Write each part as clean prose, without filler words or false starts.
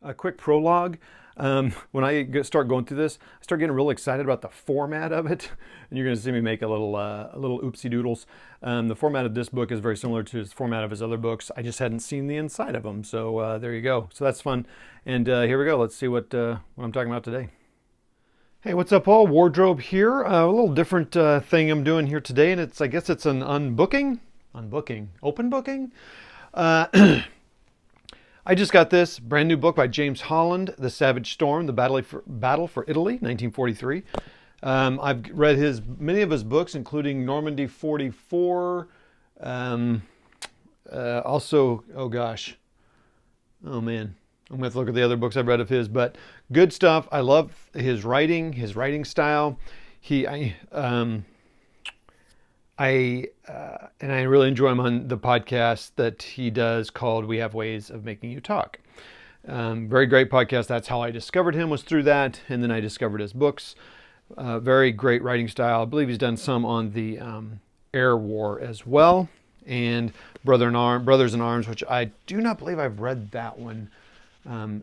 A quick prologue. When I start going through this, I start getting really excited about the format of it, and you're going to see me make a little oopsie doodles. The format of this book is very similar to the format of his other books. I just hadn't seen the inside of them, so there you go. So that's fun. And here we go. Let's see what I'm talking about today. Hey, what's up, all? Wardrobe here. A little different thing I'm doing here today, and I guess it's an open booking. Uh, I just got this brand new book by James Holland, The Savage Storm, The Battle for Italy, 1943. I've read many of his books, including Normandy 44. Also, oh man, I'm going to have to look at the other books I've read of his, but good stuff. I love his writing style. And I really enjoy him on the podcast that he does called We Have Ways of Making You Talk. Very great podcast. That's how I discovered him, was through that. And then I discovered his books. Very great writing style. I believe he's done some on the Air War as well. And Brothers in Arms, which I do not believe I've read that one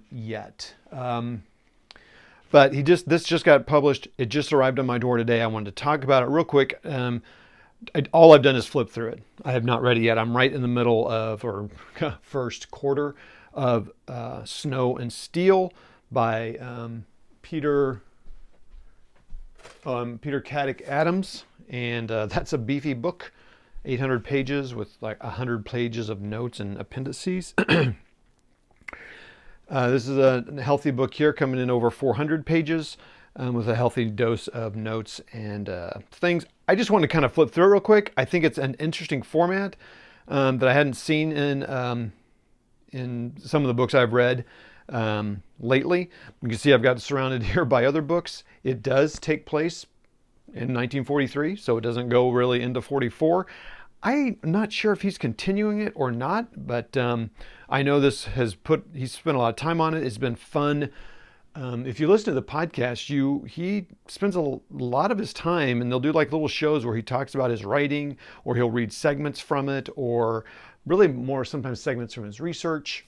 yet. But this just got published. It just arrived on my door today. I wanted to talk about it real quick. All I've done is flip through it. I have not read it yet. I'm right in the middle of, or first quarter of Snow and Steel by Peter Caddick Adams. And that's a beefy book, 800 pages with like 100 pages of notes and appendices. This is a healthy book here, coming in over 400 pages. With a healthy dose of notes and things. I just want to kind of flip through it real quick. I think it's an interesting format that I hadn't seen in some of the books I've read lately. You can see I've got surrounded here by other books. It does take place in 1943, so it doesn't go really into 44. I'm not sure if he's continuing it or not, but I know he's spent a lot of time on it. It's been fun. If you listen to the podcast, he spends a lot of his time, and they'll do like little shows where he talks about his writing, or he'll read segments from it, or really more sometimes segments from his research.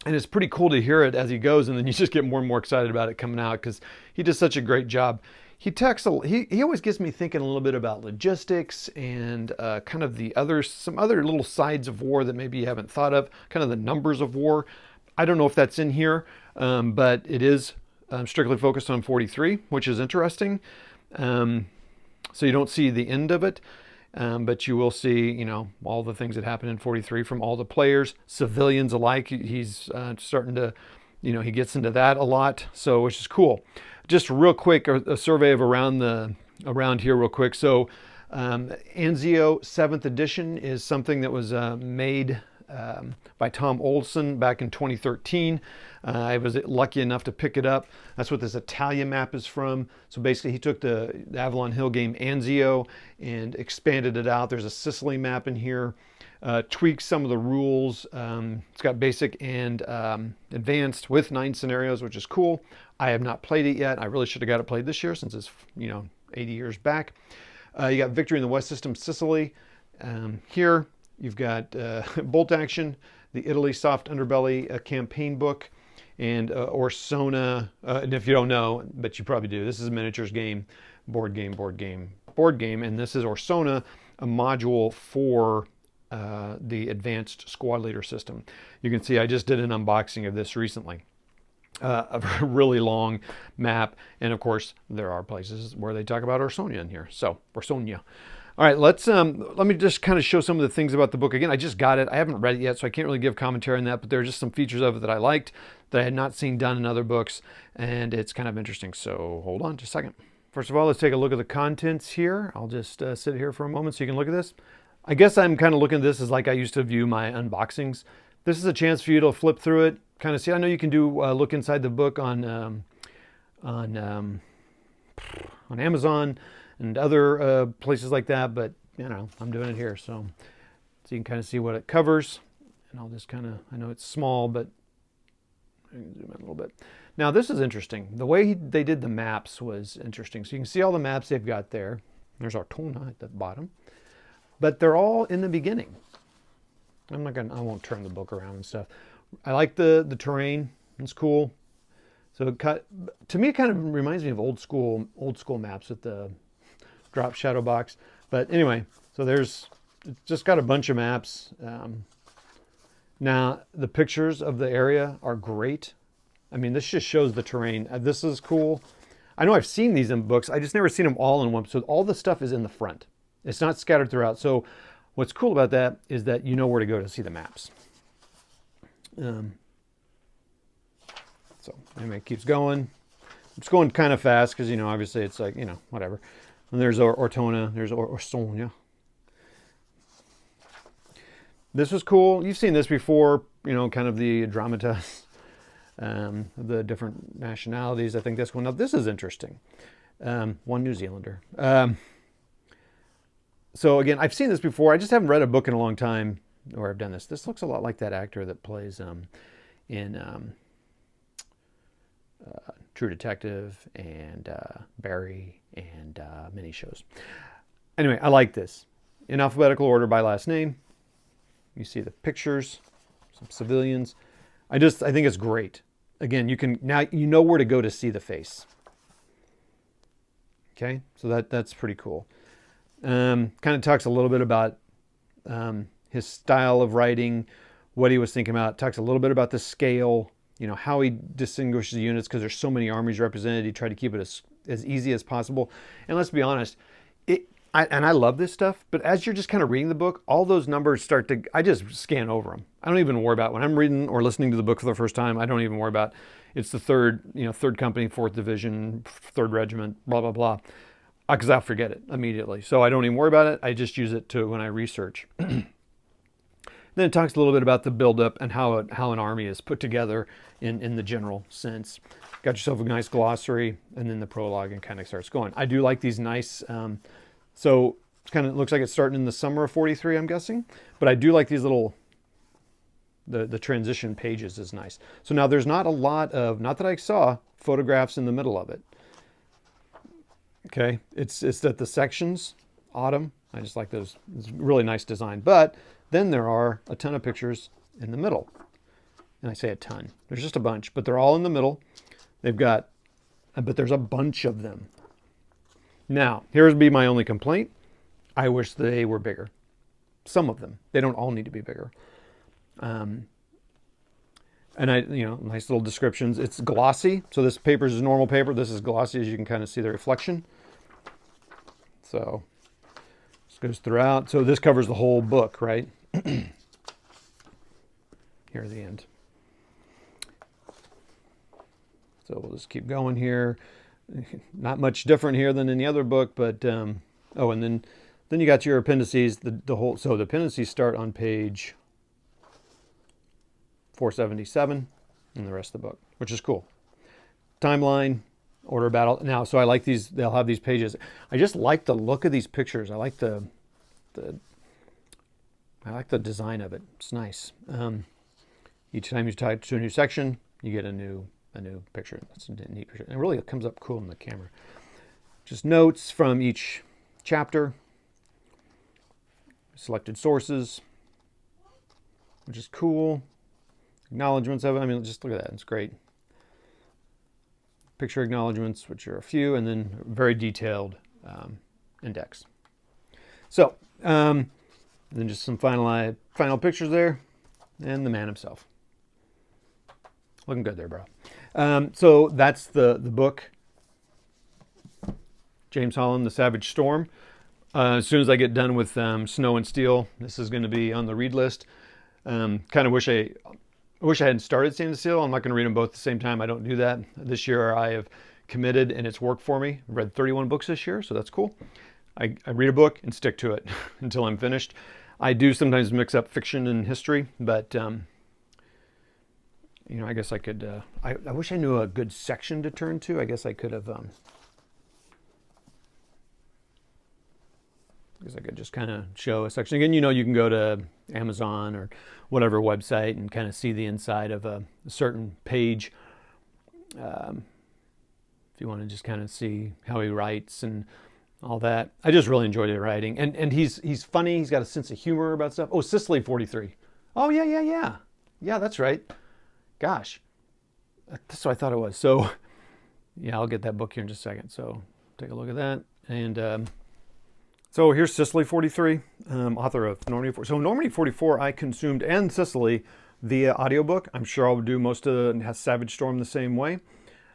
And it's pretty cool to hear it as he goes, and then you just get more and more excited about it coming out because he does such a great job. He always gets me thinking a little bit about logistics and kind of some other little sides of war that maybe you haven't thought of, kind of the numbers of war. I don't know if that's in here, but it is strictly focused on 43, which is interesting. So you don't see the end of it, but you will see, all the things that happen in 43 from all the players, civilians alike. He's starting to, he gets into that a lot, so which is cool. Just real quick, a survey of around here real quick. So Anzio 7th edition is something that was made by Tom Olson back in 2013. I was lucky enough to pick it up. That's what this Italia map is from. So basically he took the Avalon Hill game Anzio and expanded it out. There's a Sicily map in here. Tweaks some of the rules. It's got basic and advanced with 9 scenarios, which is cool. I have not played it yet. I really should have got it played this year since it's 80 years back. You got Victory in the West System Sicily. Here you've got Bolt Action, the Italy Soft Underbelly campaign book, and Orsona. And if you don't know, but you probably do, this is a miniatures game, board game, and this is Orsona, a module for the advanced squad leader system. You can see I just did an unboxing of this recently. A really long map, and of course there are places where they talk about Orsonia in here. So Orsonia. All right, let me just kind of show some of the things about the book. Again, I just got it. I haven't read it yet, so I can't really give commentary on that, but there are just some features of it that I liked that I had not seen done in other books, and it's kind of interesting. So hold on just a second. First of all, let's take a look at the contents here. I'll just sit here for a moment so you can look at this. I guess I'm kind of looking at this as like I used to view my unboxings. This is a chance for you to flip through it, kind of see. I know you can do look inside the book on Amazon and other places like that, but I'm doing it here, so you can kind of see what it covers. And I'll just kind of, I know it's small, but I can zoom in a little bit. Now this is interesting. The way they did the maps was interesting. So you can see all the maps they've got there. There's Ortona at the bottom, but they're all in the beginning. I won't turn the book around and stuff. I like the terrain. It's cool. So to me, it kind of reminds me of old school maps with the drop shadow box. But anyway, so it's just got a bunch of maps. Now the pictures of the area are great. I mean, this just shows the terrain. This is cool. I know I've seen these in books. I just never seen them all in one. So all the stuff is in the front. It's not scattered throughout. So what's cool about that is that you know where to go to see the maps. So anyway, it keeps going. It's going kind of fast because, obviously it's like, whatever. And there's Ortona, there's Orsonia. This was cool. You've seen this before, kind of the dramatise, the different nationalities. I think this one. Now, this is interesting. One New Zealander. So again, I've seen this before. I just haven't read a book in a long time where I've done this. This looks a lot like that actor that plays in True Detective and Barry and many shows. Anyway, I like this. In alphabetical order by last name. You see the pictures, some civilians. I think it's great. Again, now you know where to go to see the face. Okay, so that's pretty cool. Kind of talks a little bit about his style of writing, what he was thinking about. Talks a little bit about the scale, how he distinguishes the units because there's so many armies represented. He tried to keep it as easy as possible. And let's be honest, I love this stuff, but as you're just kind of reading the book, all those numbers I just scan over them. I don't even worry about when I'm reading or listening to the book for the first time. I don't even worry about it's the third company, 4th Division, 3rd Regiment, blah, blah, blah, because I'll forget it immediately. So I don't even worry about it. I just use it when I research. Then it talks a little bit about the buildup and how an army is put together in the general sense. Got yourself a nice glossary, and then the prologue and kind of starts going. I do like these nice, so it kind of looks like it's starting in the summer of 43, I'm guessing. But I do like these little, the transition pages is nice. So now there's not a lot of, not that I saw, photographs in the middle of it. Okay, it's that the sections, autumn, I just like those. It's really nice design. But then there are a ton of pictures in the middle. And I say a ton. There's just a bunch, but they're all in the middle. But there's a bunch of them. Now, here's be my only complaint. I wish they were bigger. Some of them. They don't all need to be bigger. And nice little descriptions. It's glossy. So this paper is normal paper. This is glossy, as you can kind of see the reflection. So this goes throughout. So this covers the whole book, right? Here at the end. So we'll just keep going here. Not much different here than in the other book, but and then you got your appendices. So the appendices start on page 477 in the rest of the book, which is cool. Timeline, order of battle. Now, so I like these. They'll have these pages. I just like the look of these pictures. I like the design of it. It's nice. Each time you type to a new section, you get a new picture. That's a neat picture. And it really comes up cool in the camera. Just notes from each chapter. Selected sources, which is cool. Acknowledgements of it. I mean, just look at that. It's great. Picture acknowledgements, which are a few, and then very detailed index. So, then just some final pictures there, and the man himself. Looking good there, bro. So that's the book. James Holland, The Savage Storm. As soon as I get done with Snow and Steel, this is going to be on the read list. Kind of wish I hadn't started Sand and Steel. I'm not going to read them both at the same time. I don't do that. This year I have committed, and it's worked for me. I've read 31 books this year, so that's cool. I read a book and stick to it until I'm finished. I do sometimes mix up fiction and history, but I guess I could. I wish I knew a good section to turn to. I guess I could have. Because I could just kind of show a section. Again, you can go to Amazon or whatever website and kind of see the inside of a certain page. If you want to just kind of see how he writes and all that. I just really enjoyed his writing. And he's funny. He's got a sense of humor about stuff. Oh, Sicily 43. Oh, yeah. Yeah, that's right. Gosh. That's what I thought it was. So yeah, I'll get that book here in just a second. So take a look at that. And so here's Sicily 43, author of Normandy 44. So Normandy 44 I consumed, and Sicily via audiobook. I'm sure I'll do most of Savage Storm the same way.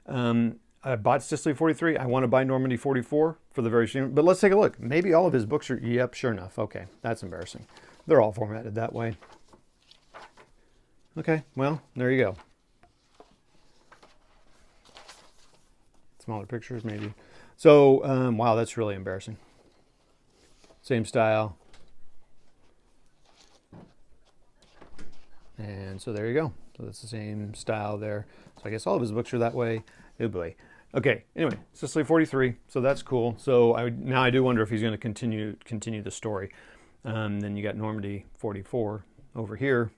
I bought Sicily 43. I want to buy Normandy 44 for the very same. But let's take a look. Maybe all of his books are, yep, sure enough. Okay, that's embarrassing. They're all formatted that way. Okay, well, there you go. Smaller pictures, maybe. So, wow, that's really embarrassing. Same style. And so there you go. So that's the same style there. So I guess all of his books are that way. Oh boy. Okay, anyway, Sicily 43, so that's cool. So now I do wonder if he's going to continue the story. Then you got Normandy 44 over here.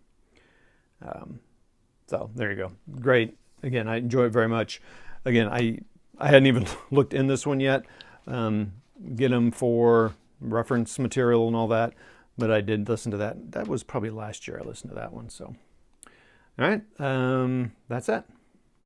So there you go. Great. Again, I enjoy it very much. Again, I hadn't even looked in this one yet. Get them for reference material and all that, but I did listen to that. That was probably last year I listened to that one. So, all right, that's it.